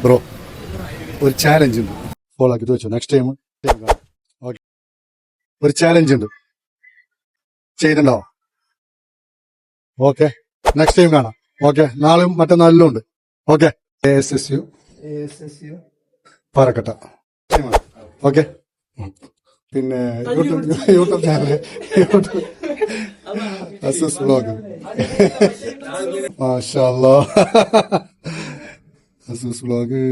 Bro ഒരു challenge ഉണ്ട്, follow ആക്കി വെച്ചോ. നെക്സ്റ്റ് ടൈം ഓക്കെ, ഒരു ചാലഞ്ച് ഉണ്ട്, ചെയ്തിട്ടുണ്ടോ? ഓക്കെ, നെക്സ്റ്റ് ടൈം കാണാം. ഓക്കെ, നാളെയും മറ്റന്നാളിലും ഉണ്ട്. Okay, ASSU Parakkatta. ഓക്കെ, പിന്നെ യൂട്യൂബ് ചാനല് അസസ് വ്ലോഗ്. മാഷാ അല്ലാഹ്, അസസ് വ്ലോഗ്.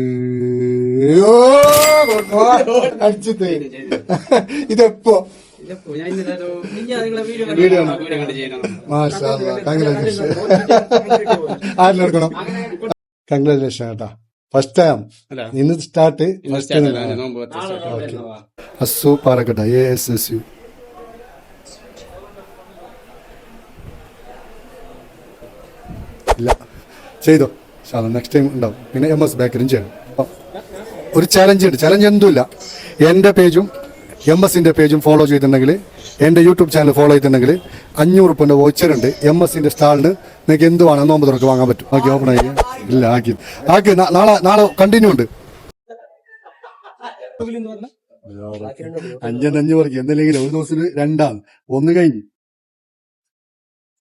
അടിച്ചിട്ട് ഇതെപ്പോ വീഡിയോ ആണ്? മാഷാ അല്ലാഹ്, കൺഗ്രാജുലേഷൻ. ആരിലെടുക്കണം? കൺഗ്രാജുലേഷൻ കേട്ടാ, ഫസ്റ്റ് ടൈം ഇന്ന് സ്റ്റാർട്ട്. അസു പാറക്കട്ട ASSU. ഇല്ല, ചെയ്തോ, നെക്സ്റ്റ് ടൈം ഉണ്ടാവും. പിന്നെ MS ബേക്കറിയും ചെയ്യണം. ഒരു ചലഞ്ച് ഉണ്ട്, ചലഞ്ച് എന്തുമില്ല. എന്റെ പേജും MS-ന്റെ പേജും ഫോളോ ചെയ്തിട്ടുണ്ടെങ്കിൽ, എന്റെ യൂട്യൂബ് ചാനൽ ഫോളോ ചെയ്തിട്ടുണ്ടെങ്കിൽ 500 രൂപ വോച്ചറുണ്ട്. MS-ന്റെ സ്റ്റാളിന് നിങ്ങൾക്ക് എന്ത് വേണം നോമ്പ് തുറക്ക് വാങ്ങാൻ പറ്റും. ഓക്കെ, ഓപ്പൺ ആക്കി. ഇല്ല, ആക്കി നാളെ കണ്ടിന്യൂ ഉണ്ട്. 5 പേർക്ക് എന്തെങ്കിലും ഒരു ദിവസത്തിന് 2 ഒന്ന് കഴിഞ്ഞു.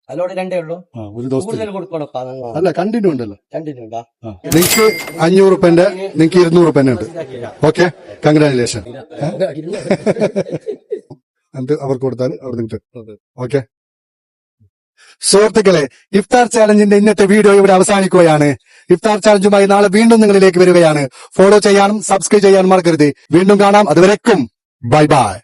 ഒരു ദിവസത്തിൽ അല്ല, കണ്ടിന്യൂ ഉണ്ടല്ലോ. നിങ്ങൾക്ക് 500 രൂപന്റെ നിങ്ങൾക്ക് 200 രൂപന്റെ ഉണ്ട്. Okay, congratulation. എന്നിട്ട് അവർക്ക് കൊടുത്താൽ അവിടെ കിട്ടും. ഓക്കെ സുഹൃത്തുക്കളെ, ഇഫ്താർ ചാലഞ്ചിന്റെ ഇന്നത്തെ വീഡിയോ ഇവിടെ അവസാനിക്കുകയാണ്. ഇഫ്താർ ചാലഞ്ചുമായി നാളെ വീണ്ടും നിങ്ങളിലേക്ക് വരികയാണ്. ഫോളോ ചെയ്യാനും സബ്സ്ക്രൈബ് ചെയ്യാനും മറക്കരുത്. വീണ്ടും കാണാം, അതുവരെക്കും ബൈ ബൈ.